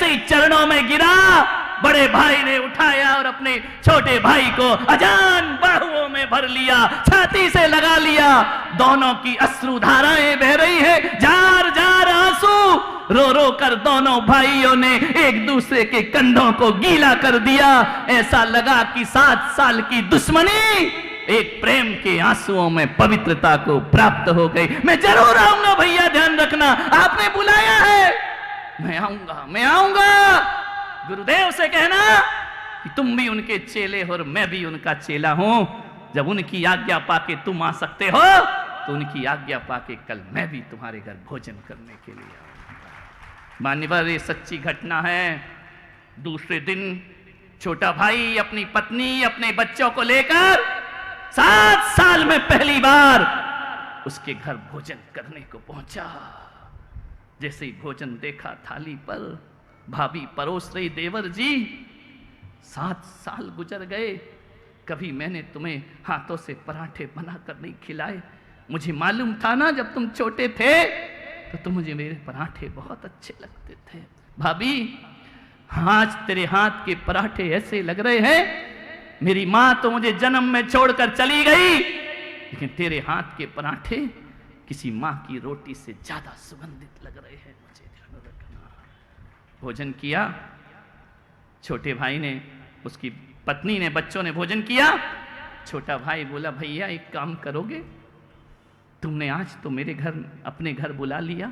जैसे ही चरणों में गिरा, बड़े भाई ने उठाया और अपने छोटे भाई को अजान बाहुओं में भर लिया, छाती से लगा लिया। दोनों की अश्रु धाराएं बह रही है, जार जार आंसू। रो रो कर दोनों भाइयों ने एक दूसरे के कंधों को गीला कर दिया। ऐसा लगा कि 7 साल की दुश्मनी एक प्रेम के आंसुओं में पवित्रता को प्राप्त हो गई। मैं जरूर आऊंगा भैया, ध्यान रखना, आपने बुलाया है, मैं आऊंगा, मैं आऊंगा। गुरुदेव से कहना कि तुम भी उनके चेले हो और मैं भी उनका चेला हूं। जब उनकी आज्ञा पाके तुम आ सकते हो तो उनकी आज्ञा पाके कल मैं भी तुम्हारे घर भोजन करने के लिए आऊंगा। मान्यवर, ये सच्ची घटना है। दूसरे दिन छोटा भाई अपनी पत्नी, अपने बच्चों को लेकर 7 साल में पहली बार उसके घर भोजन करने को पहुंचा। जैसे ही भोजन देखा थाली पर, भाभी परोस रही, देवर जी 7 साल गुजर गए, कभी मैंने तुम्हें हाथों से पराठे बनाकर नहीं खिलाए। मुझे मालूम था ना जब तुम छोटे थे तो मुझे मेरे पराठे बहुत अच्छे लगते थे। भाभी, आज तेरे हाथ के पराठे ऐसे लग रहे हैं, मेरी माँ तो मुझे जन्म में छोड़कर चली गई, लेकिन तेरे हाथ के पराठे किसी माँ की रोटी से ज्यादा सुगंधित लग रहे हैं, मुझे ध्यान रखना। भोजन किया छोटे भाई ने, उसकी पत्नी ने, बच्चों ने भोजन किया। छोटा भाई बोला, भैया एक काम करोगे, तुमने आज तो मेरे घर, अपने घर बुला लिया,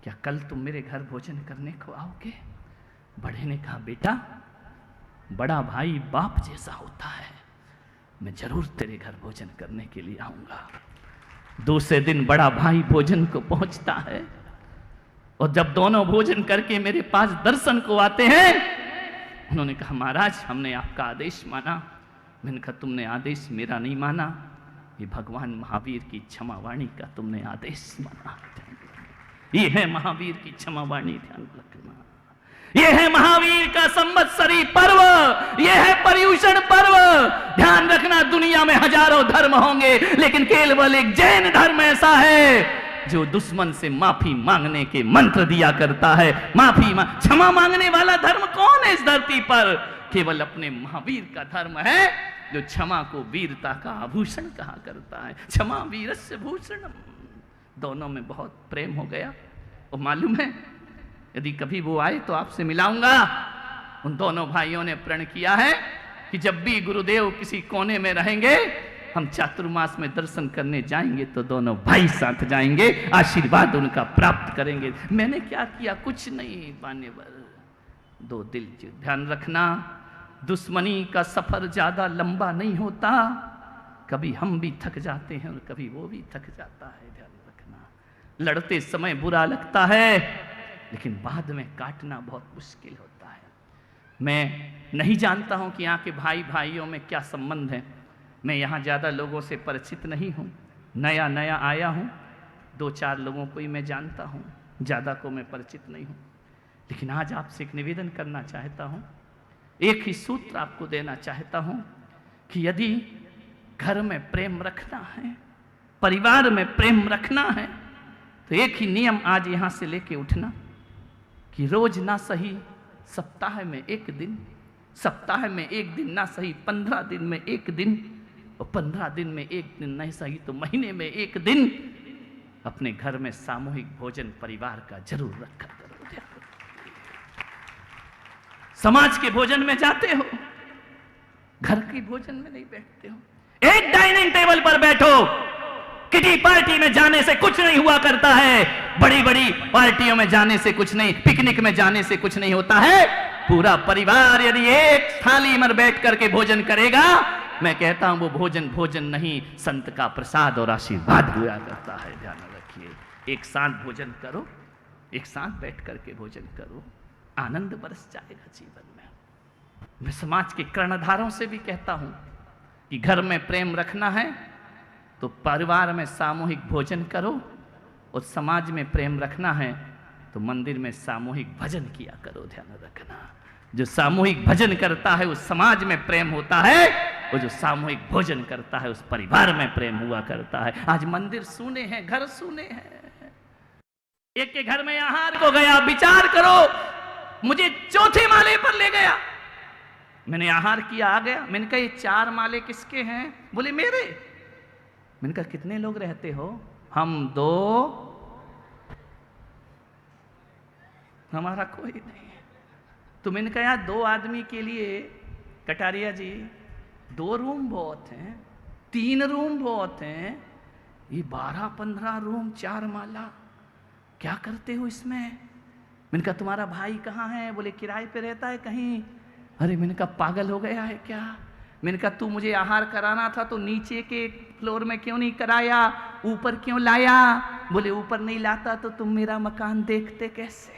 क्या कल तुम मेरे घर भोजन करने को आओगे? बड़े ने कहा, बेटा बड़ा भाई बाप जैसा होता है, मैं जरूर तेरे घर भोजन करने के लिए आऊंगा। दूसरे दिन बड़ा भाई भोजन को पहुंचता है और जब दोनों भोजन करके मेरे पास दर्शन को आते हैं, उन्होंने कहा, महाराज हमने आपका आदेश माना। मैंने कहा, तुमने आदेश मेरा नहीं माना, ये भगवान महावीर की क्षमावाणी का तुमने आदेश माना। ये है महावीर की क्षमावाणी, ध्यान रखना। ये है महावीर का संवत्सरी पर्व, ये है पर्युषण पर्व। ध्यान रखना, दुनिया में हजारों धर्म होंगे, लेकिन केवल एक जैन धर्म ऐसा है जो दुश्मन से माफी मांगने के मंत्र दिया करता है। क्षमा मांगने वाला धर्म कौन है इस धरती पर? केवल अपने महावीर का धर्म है जो क्षमा को वीरता का आभूषण कहा करता है। क्षमा वीरस्य भूषणम। दोनों में बहुत प्रेम हो गया। और मालूम है, यदि कभी वो आए तो आपसे मिलाऊंगा। उन दोनों भाइयों ने प्रण किया है कि जब भी गुरुदेव किसी कोने में रहेंगे, हम चातुर्मास में दर्शन करने जाएंगे तो दोनों भाई साथ जाएंगे, आशीर्वाद उनका प्राप्त करेंगे। मैंने क्या किया? कुछ नहीं मान्यवर, 2 दिल। ध्यान रखना, दुश्मनी का सफर ज्यादा लंबा नहीं होता। कभी हम भी थक जाते हैं और कभी वो भी थक जाता है। ध्यान रखना, लड़ते समय बुरा लगता है, लेकिन बाद में काटना बहुत मुश्किल होता है। मैं नहीं जानता हूं कि यहाँ के भाई भाइयों में क्या संबंध है। मैं यहाँ ज़्यादा लोगों से परिचित नहीं हूँ, नया नया आया हूँ, 2-4 लोगों को ही मैं जानता हूँ, ज़्यादा को मैं परिचित नहीं हूँ। लेकिन आज आपसे एक निवेदन करना चाहता हूँ, एक ही सूत्र आपको देना चाहता हूँ कि यदि घर में प्रेम रखना है, परिवार में प्रेम रखना है, तो एक ही नियम आज यहाँ से लेके उठना कि रोज ना सही सप्ताह में 1 दिन, सप्ताह में 1 दिन ना सही 15 दिन में 1 दिन, और 15 दिन में 1 दिन नहीं सही तो महीने में 1 दिन अपने घर में सामूहिक भोजन परिवार का जरूर रखा करो। समाज के भोजन में जाते हो, घर के भोजन में नहीं बैठते हो। एक डाइनिंग टेबल पर बैठो। किटी पार्टी में जाने से कुछ नहीं हुआ करता है, बड़ी बड़ी पार्टियों में जाने से कुछ नहीं, पिकनिक में जाने से कुछ नहीं होता है। पूरा परिवार यदि एक थाली में बैठ करके भोजन करेगा, मैं कहता हूं वो भोजन भोजन नहीं, संत का प्रसाद और आशीर्वाद हुआ करता है। ध्यान रखिए, एक साथ भोजन करो, एक साथ बैठ करके भोजन करो, आनंद बरस जाएगा जीवन में। मैं समाज के कर्णधारों से भी कहता हूं कि घर में प्रेम रखना है तो परिवार में सामूहिक भोजन करो, और समाज में प्रेम रखना है तो मंदिर में सामूहिक भजन किया करो। ध्यान रखना, जो सामूहिक भजन करता है उस समाज में प्रेम होता है, और जो सामूहिक भोजन करता है उस परिवार में प्रेम हुआ करता है। आज मंदिर सूने हैं, घर सूने हैं। एक के घर में आहार को गया, विचार करो मुझे चौथे माले पर ले गया। मैंने आहार किया, आ गया। मैंने कहा ये 4 माले किसके हैं? बोले मेरे। मैंने कहा कितने लोग रहते हो? हम 2, हमारा कोई नहीं है। तो मैंने कहा यार 2 आदमी के लिए कटारिया जी 2 रूम बहुत हैं, 3 रूम बहुत हैं, ये 12-15 रूम 4 माला, क्या करते हो इसमें? मैंने कहा तुम्हारा भाई कहाँ है? बोले किराए पे रहता है कहीं। अरे मैंने कहा पागल हो गया है क्या? मैंने कहा तू मुझे आहार कराना था तो नीचे के फ्लोर में क्यों नहीं कराया, ऊपर क्यों लाया? बोले ऊपर नहीं लाता तो तुम मेरा मकान देखते कैसे?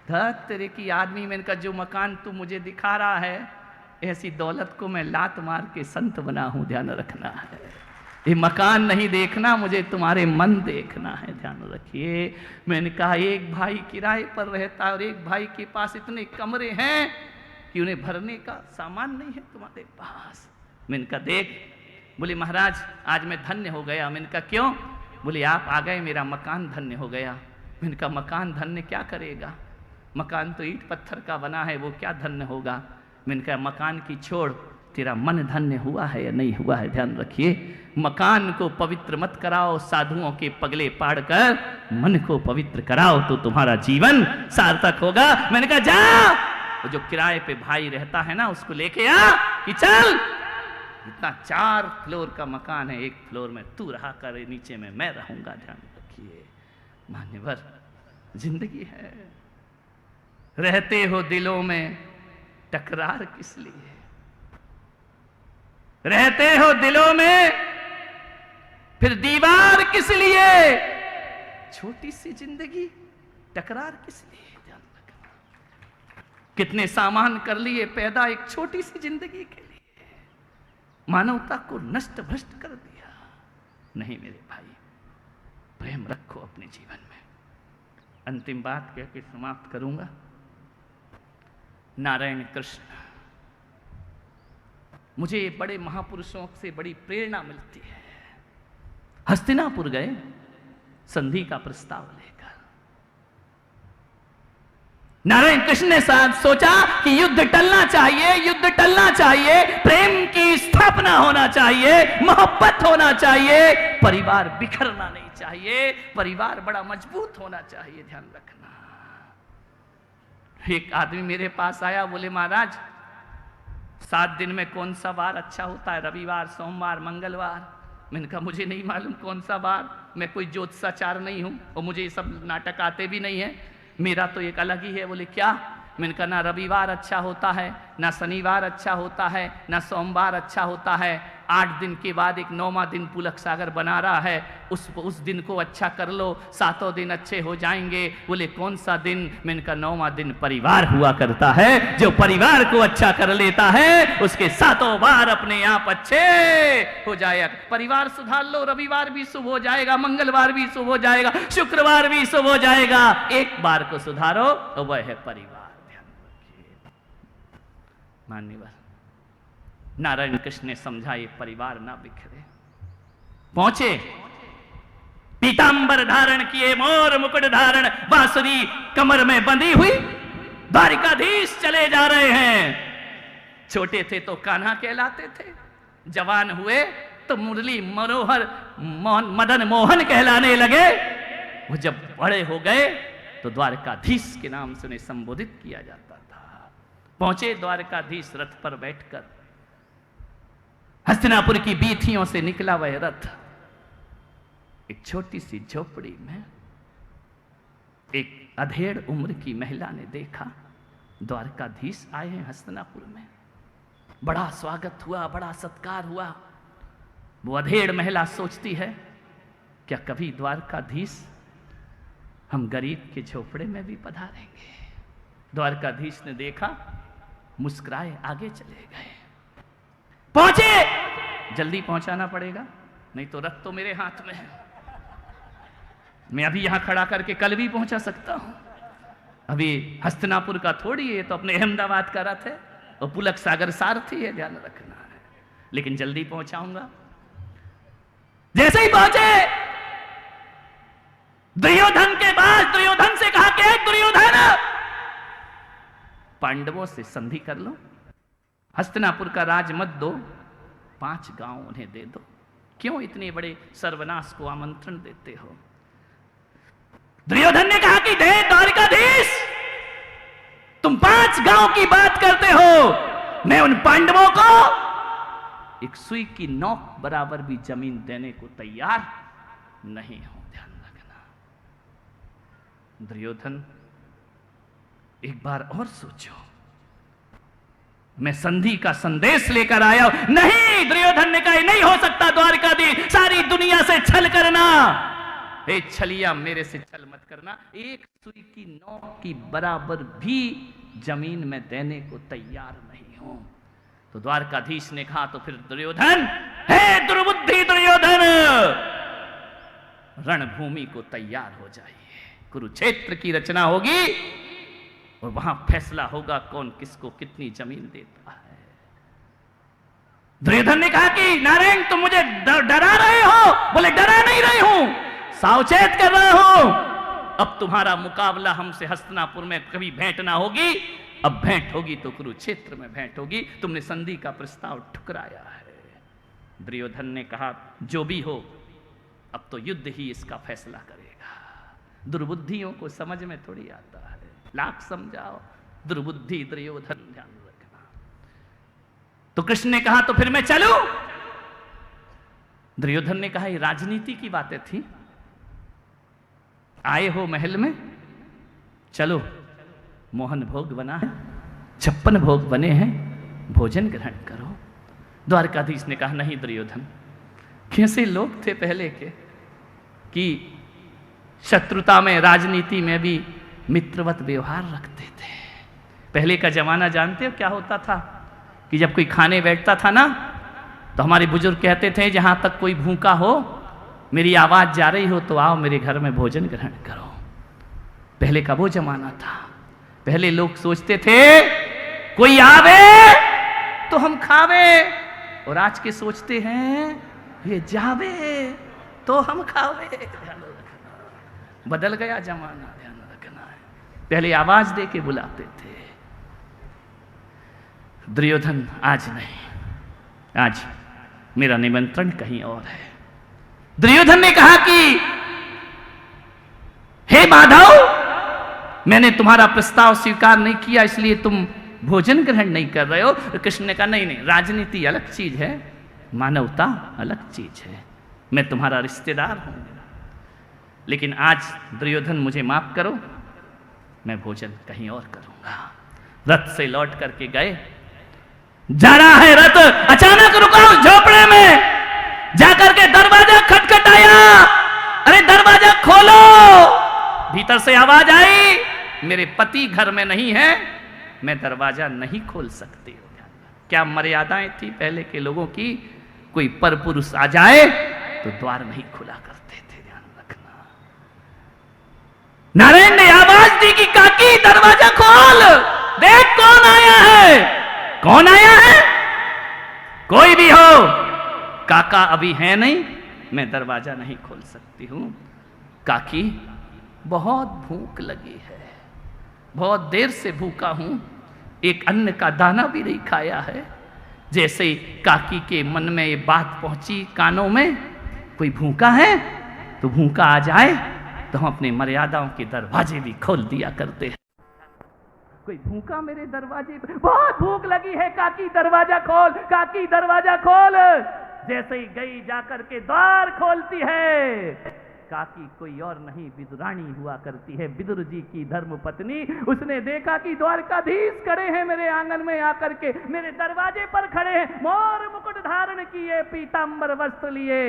धत तेरे की आदमी। मैंने कहा जो मकान तू मुझे दिखा रहा है ऐसी दौलत को मैं लात मार के संत बना हूं, ध्यान रखना है। ये मकान नहीं देखना, मुझे तुम्हारे मन देखना है, ध्यान रखिए। मैंने कहा एक भाई किराए पर रहता है और एक भाई के पास इतने कमरे हैं कि उन्हें भरने का सामान नहीं है तुम्हारे पास। मैंने कहा देख। बोले महाराज आज मैं धन्य हो गया। मैंने कहा क्यों? बोले आप आ गए, मेरा मकान धन्य हो गया। मैंने कहा मकान धन्य क्या करेगा? मकान तो ईंट पत्थर का बना है, वो क्या धन्य होगा? मैंने कहा मकान की छोड़, तेरा मन धन्य हुआ है या नहीं हुआ है? ध्यान रखिए, मकान को पवित्र मत कराओ, साधुओं के पगले पाड़कर मन को पवित्र कराओ तो तुम्हारा जीवन सार्थक होगा। मैंने कहा जा, वो जो किराए पे भाई रहता है ना उसको लेके आ कि चल, इतना 4 फ्लोर का मकान है, 1 फ्लोर में तू रहा कर, नीचे में मैं रहूंगा। ध्यान रखिए मान्यवर, जिंदगी है। रहते हो दिलों में टकरार किस लिए? रहते हो दिलों में फिर दीवार किस लिए? छोटी सी जिंदगी, टकरार किस लिए? ध्यान रखना। कितने सामान कर लिए पैदा एक छोटी सी जिंदगी के लिए, मानवता को नष्ट भ्रष्ट कर दिया। नहीं मेरे भाई, प्रेम रखो अपने जीवन में। अंतिम बात कह के समाप्त करूंगा। नारायण कृष्ण, मुझे बड़े महापुरुषों से बड़ी प्रेरणा मिलती है। हस्तिनापुर गए संधि का प्रस्ताव लेकर। नारायण कृष्ण ने साथ सोचा कि युद्ध टलना चाहिए, युद्ध टलना चाहिए, प्रेम की स्थापना होना चाहिए, मोहब्बत होना चाहिए, परिवार बिखरना नहीं चाहिए, परिवार बड़ा मजबूत होना चाहिए। ध्यान रखना। एक आदमी मेरे पास आया, बोले महाराज 7 दिन में कौन सा वार अच्छा होता है? रविवार, सोमवार, मंगलवार। मैंने कहा मुझे नहीं मालूम कौन सा वार, मैं कोई ज्योतिषाचार्य नहीं हूं और मुझे ये सब नाटक आते भी नहीं है, मेरा तो एक अलग ही है। बोले क्या? मैंने कहा ना रविवार अच्छा होता है, ना शनिवार अच्छा होता है, ना सोमवार अच्छा होता है। 8 दिन के बाद एक 9वां दिन पुलक सागर बना रहा है, उस दिन को अच्छा कर लो, 7 दिन अच्छे हो जाएंगे। बोले कौन सा दिन? मैंने कहा 9वां दिन परिवार हुआ करता है, जो परिवार को अच्छा कर लेता है उसके 7 बार अपने आप अच्छे हो जाएगा। परिवार सुधार लो, रविवार भी शुभ हो जाएगा, मंगलवार भी शुभ हो जाएगा, शुक्रवार भी शुभ हो जाएगा। एक बार को सुधारो तो वह है परिवार। मान्यवर, नारायण कृष्ण ने समझा ये परिवार ना बिखरे। पहुंचे, पीतांबर धारण किए, मोर मुकुट धारण, बांसुरी कमर में बंधी हुई, द्वारिकाधीश चले जा रहे हैं। छोटे थे तो कान्हा कहलाते थे, जवान हुए तो मुरली मनोहर मदन मोहन कहलाने लगे। वो जब बड़े हो गए तो द्वारकाधीश के नाम से उन्हें संबोधित किया जाता था। पहुंचे द्वारकाधीश रथ पर बैठकर, हस्तिनापुर की बीथियों से निकला वह रथ। एक छोटी सी झोपड़ी में एक अधेड़ उम्र की महिला ने देखा द्वारकाधीश आए हैं हस्तिनापुर में। बड़ा स्वागत हुआ, बड़ा सत्कार हुआ। वो अधेड़ महिला सोचती है क्या कभी द्वारकाधीश हम गरीब के झोपड़े में भी पधारेंगे? द्वारकाधीश ने देखा, मुस्कुराए, आगे चले गए। पहुंचे, जल्दी पहुंचाना पड़ेगा, नहीं तो रथ तो मेरे हाथ में है। मैं अभी यहां खड़ा करके कल भी पहुंचा सकता हूं। अभी हस्तिनापुर का थोड़ी है, तो अपने अहमदाबाद का रथ है और पुलक सागर सारथी है, ध्यान रखना है। लेकिन जल्दी पहुंचाऊंगा। जैसे ही पहुंचे, दुर्योधन के पास दुर्योधन से कहा कि दुर्योधन पांडवों से संधि कर लो, हस्तिनापुर का राज मत दो, 5 गांव उन्हें दे दो। क्यों इतने बड़े सर्वनाश को आमंत्रण देते हो? दुर्योधन ने कहा कि दे द्वारिकाधीश, तुम 5 गांव की बात करते हो, मैं उन पांडवों को एक सुई की नोक बराबर भी जमीन देने को तैयार नहीं हूं। ध्यान रखना दुर्योधन, एक बार और सोचो, मैं संधि का संदेश लेकर आया हूं। नहीं, दुर्योधन ने कहा नहीं हो सकता द्वारिकाधीश, सारी दुनिया से छल करना, ए छलिया मेरे से छल मत करना, एक सुई की नोक की बराबर भी जमीन में देने को तैयार नहीं हूं। तो द्वारकाधीश ने कहा तो फिर दुर्योधन, हे दुर्बुद्धि दुर्योधन, रणभूमि को तैयार हो जाइए, कुरुक्षेत्र की रचना होगी और वहां फैसला होगा कौन किसको कितनी जमीन देता है। दुर्योधन ने कहा कि नारायण तुम मुझे डरा रहे हो? बोले डरा नहीं रहे हूं, सावचेत कर रहा हूं। अब तुम्हारा मुकाबला हमसे हस्तिनापुर में कभी भेंट ना होगी, अब भेंट होगी तो कुरुक्षेत्र में भेंट होगी। तुमने संधि का प्रस्ताव ठुकराया है। दुर्योधन ने कहा जो भी हो, अब तो युद्ध ही इसका फैसला करेगा। दुर्बुद्धियों को समझ में थोड़ी आता है, लाख समझाओ, दुर्बुद्धि दुर्योधन, ध्यान रखना। तो कृष्ण ने कहा तो फिर मैं चलूं? दुर्योधन ने कहा ये राजनीति की बातें थी, आए हो महल में, चलो मोहन भोग बना है, 56 भोग बने हैं, भोजन ग्रहण करो। द्वारकाधीश ने कहा नहीं दुर्योधन, कैसे लोग थे पहले के कि शत्रुता में, राजनीति में भी मित्रवत व्यवहार रखते थे। पहले का जमाना जानते हो क्या होता था कि जब कोई खाने बैठता था ना, तो हमारे बुजुर्ग कहते थे जहां तक कोई भूखा हो, मेरी आवाज जा रही हो तो आओ मेरे घर में भोजन ग्रहण करो। पहले का वो जमाना था। पहले लोग सोचते थे कोई आवे तो हम खावे, और आज के सोचते हैं ये जावे तो हम खावे। ध्यान रखना, बदल गया जमाना, ध्यान रखना है। पहले आवाज दे के बुलाते थे। दुर्योधन आज नहीं, आज मेरा निमंत्रण कहीं और है। दुर्योधन ने कहा कि हे माधव, मैंने तुम्हारा प्रस्ताव स्वीकार नहीं किया, इसलिए तुम भोजन ग्रहण नहीं कर रहे हो। कृष्ण ने कहा नहीं नहीं, राजनीति अलग चीज है, मानवता अलग चीज है, मैं तुम्हारा रिश्तेदार हूं, लेकिन आज दुर्योधन मुझे माफ करो, मैं भोजन कहीं और करूंगा। रथ से लौट करके गए, जा रहा है रथ, अचानक रुका उस झोपड़े में, जाकर के दरवाजा खटखटाया, अरे दरवाजा खोलो। भीतर से आवाज आई, मेरे पति घर में नहीं है, मैं दरवाजा नहीं खोल सकती हूं। क्या मर्यादाएं थी पहले के लोगों की, कोई परपुरुष आ जाए तो द्वार नहीं खुला करते थे, ध्यान रखना। नारायण ने आवाज दी कि काकी दरवाजा खोल, देख कौन आया है। कौन आया है? कोई भी हो, काका अभी है नहीं, मैं दरवाजा नहीं खोल सकती हूं। काकी बहुत भूख लगी है, बहुत देर से भूखा हूं, एक अन्न का दाना भी नहीं खाया है। जैसे ही काकी के मन में ये बात पहुंची कानों में, कोई भूखा है तो भूखा आ जाए तो हम अपने मर्यादाओं के दरवाजे भी खोल दिया करते हैं। कोई भूखा मेरे दरवाजे पर, बहुत भूख लगी है काकी दरवाजा खोल, काकी दरवाजा खोल। जैसे ही गई जाकर के द्वार खोलती है, काकी कोई और नहीं विदुरानी हुआ करती है, विदुर जी की धर्म पत्नी। उसने देखा कि द्वारकाधीश खड़े हैं मेरे आंगन में आकर के, मेरे दरवाजे पर खड़े हैं, मोर मुकुट धारण किए, पीतांबर वस्त्र लिए।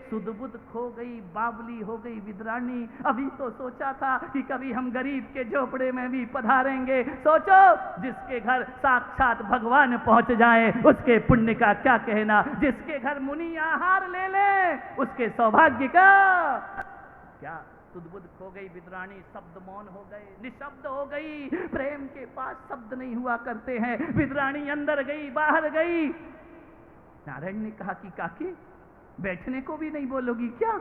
सुध बुध खो गई, बावली हो गई विदुरानी। अभी तो सोचा था कि कभी हम गरीब के झोपड़े में भी पधारेंगे। सोचो, जिसके घर साक्षात भगवान पहुंच जाए उसके पुण्य का क्या कहना, जिसके घर मुनि आहार ले ले उसके सौभाग्य का क्या। सुध-बुध खो गई विदुरानी, शब्द मौन हो गए, निशब्द हो गई। प्रेम के पास शब्द नहीं हुआ करते हैं। विदुरानी अंदर गई, बाहर गई। नारायण ने कहा कि काकी बैठने को भी नहीं बोलोगी क्या?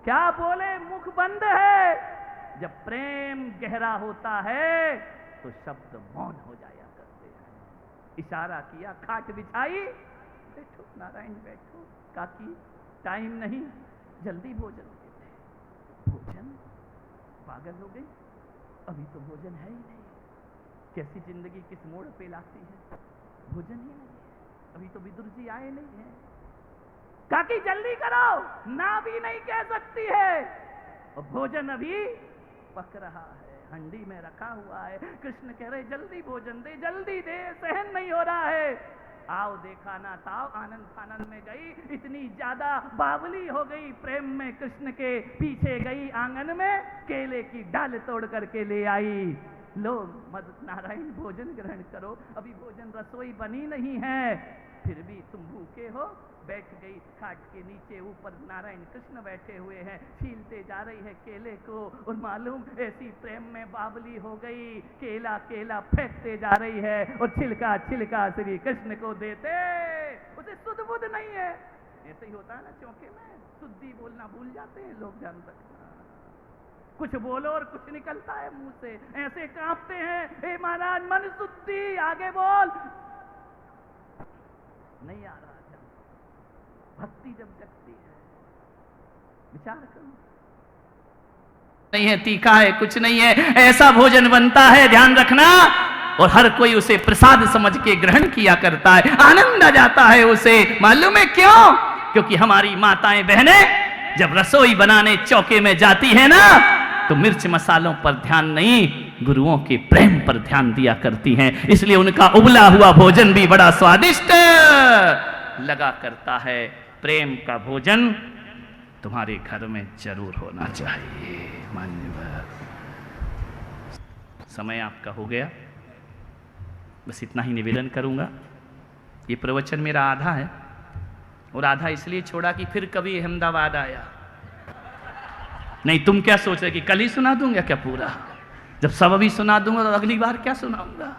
क्या बोले, मुख बंद है। जब प्रेम गहरा होता है तो शब्द मौन हो जाया करते। इशारा किया, खाट बिछाई, बैठो नारायण बैठो। काकी टाइम नहीं, जल्दी भोजन देते। भोजन? पागल हो गई, अभी तो भोजन है ही नहीं। कैसी जिंदगी किस मोड़ पे लाती है, भोजन ही नहीं है, अभी तो विदुर जी आए नहीं है। काकी जल्दी करो, ना भी नहीं कह सकती है, और भोजन अभी पक रहा है, हंडी में रखा हुआ है। कृष्ण कह रहे जल्दी भोजन दे, जल्दी दे, सहन नहीं हो रहा है। आओ देखा ना ताओ, आनंद फानंद में गई, इतनी ज्यादा बावली हो गई, प्रेम में कृष्ण के पीछे गई, आंगन में केले की डाल तोड़ करके ले आई। लो मद नारायण भोजन ग्रहण करो, अभी भोजन रसोई बनी नहीं है, फिर भी तुम भूखे हो। बैठ गई खाट के नीचे, ऊपर नारायण कृष्ण बैठे हुए हैं, छीलते जा रही है केले को, और मालूम ऐसी प्रेम में बावली हो गई, केला केला फेंकते जा रही है, और छिलका छिलका श्री कृष्ण को देते, उसे सुध बुध नहीं है। ऐसे ही होता है ना चौके में, शुद्धि बोलना भूल जाते हैं लोग, जान सकते, कुछ बोलो और कुछ निकलता है मुंह से, ऐसे कांपते हैं, हे महाराज मन शुद्धि, आगे बोल, नहीं आ रहा। भक्ति जब जगती है, विचार करो, नहीं है, तीखा है, कुछ नहीं है, ऐसा भोजन बनता है, ध्यान रखना, और हर कोई उसे प्रसाद समझ के ग्रहण किया करता है, आनंद आ जाता है उसे। मालूम है क्यों? क्योंकि हमारी माताएं बहनें जब रसोई बनाने चौके में जाती है ना, तो मिर्च मसालों पर ध्यान नहीं, गुरुओं के प्रेम पर ध्यान दिया करती हैं, इसलिए उनका उबला हुआ भोजन भी बड़ा स्वादिष्ट लगा करता है। प्रेम का भोजन तुम्हारे घर में जरूर होना चाहिए। मान्यवर, समय आपका हो गया, बस इतना ही निवेदन करूंगा। ये प्रवचन मेरा आधा है, और आधा इसलिए छोड़ा कि फिर कभी अहमदाबाद आया, नहीं तुम क्या सोच रहे कि कल ही सुना दूंगा क्या पूरा? जब सब अभी सुना दूंगा तो अगली बार क्या सुनाऊंगा?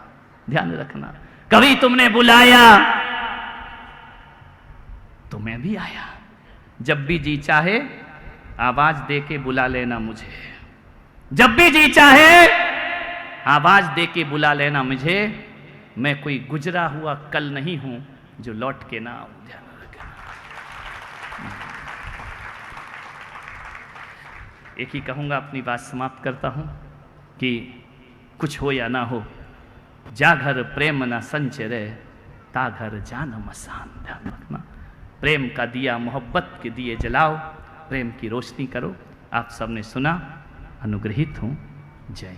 ध्यान रखना, कभी तुमने बुलाया तो मैं भी आया, जब भी जी चाहे आवाज दे के बुला लेना मुझे, जब भी जी चाहे आवाज दे के बुला लेना मुझे, मैं कोई गुजरा हुआ कल नहीं हूं जो लौट के ना आऊं। ध्यान रखना, एक ही कहूंगा, अपनी बात समाप्त करता हूं कि कुछ हो या ना हो, जा घर प्रेम ना संचरे, ता घर जान मसान। ध्यान रखना, प्रेम का दिया, मोहब्बत के दिए जलाओ, प्रेम की रोशनी करो। आप सबने सुना, अनुग्रहित हूं। जय